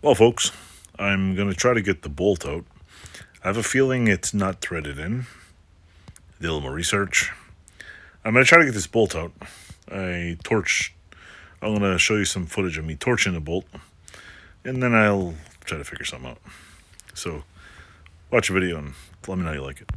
Well, folks, I'm going to try to get the bolt out. I have a feeling it's not threaded in. Did a little more research. I'm going to try to get this bolt out. I'm going to show you some footage of me torching the bolt, and then I'll try to figure something out. So, watch the video and let me know how you like it.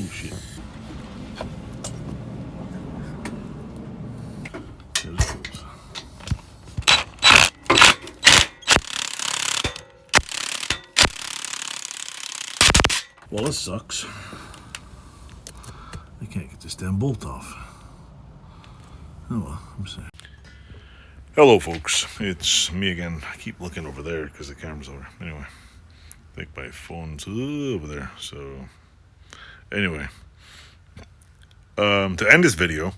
Oh shit. There it goes. Well, this sucks. I can't get this damn bolt off. Oh well, I'm sorry. Hello, folks. It's me again. I keep looking over there because the camera's over. Anyway, I think my phone's over there. So, anyway, to end this video,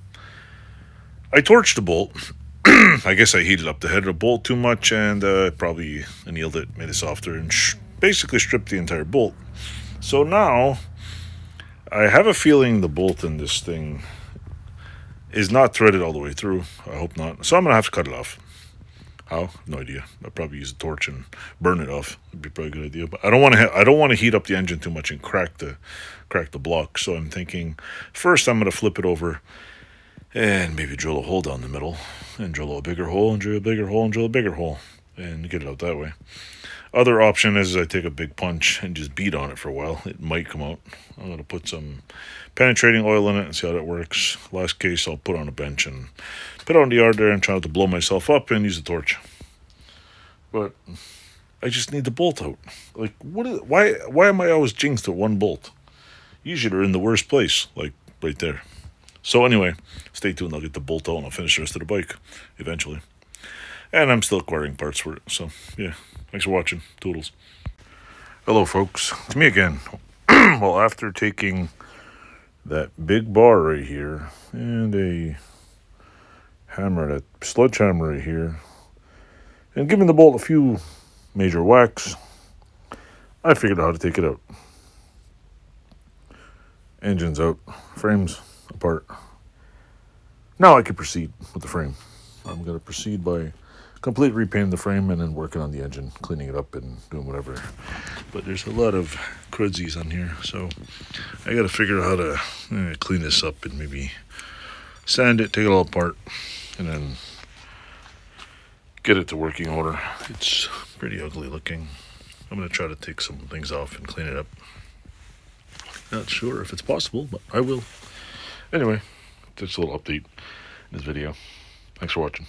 I torched the bolt. I guess I heated up the head of the bolt too much and probably annealed it, made it softer, and basically stripped the entire bolt. So now, I have a feeling the bolt in this thing is not threaded all the way through. I hope not. So I'm gonna have to cut it off. How? No idea. I'll probably use a torch and burn it off. It'd be probably a good idea. But I don't want to heat up the engine too much and crack the block. So I'm thinking first I'm gonna flip it over and maybe drill a hole down the middle and drill a bigger hole and drill a bigger hole and drill a bigger hole and get it out that way. Other option is I take a big punch and just beat on it for a while. It might come out. I'm going to put some penetrating oil in it and see how that works. Last case, I'll put on a bench and put it on the yard there and try not to blow myself up and use a torch. But I just need the bolt out. Like, why am I always jinxed at one bolt? Usually they're in the worst place, like right there. So anyway, stay tuned. I'll get the bolt out and I'll finish the rest of the bike eventually. And I'm still acquiring parts for it. So, yeah. Thanks for watching. Toodles. Hello, folks. It's me again. Well, after taking that big bar right here and a hammer, that sledgehammer right here, and giving the bolt a few major whacks, I figured out how to take it out. Engine's out. Frame's apart. Now I can proceed with the frame. I'm going to proceed by complete repainting the frame and then working on the engine, cleaning it up and doing whatever. But there's a lot of crudsies on here, so I got to figure out how to clean this up and maybe sand it, take it all apart, and then get it to working order. It's pretty ugly looking. I'm going to try to take some things off and clean it up. Not sure if it's possible, but I will. Anyway, just a little update in this video. Thanks for watching.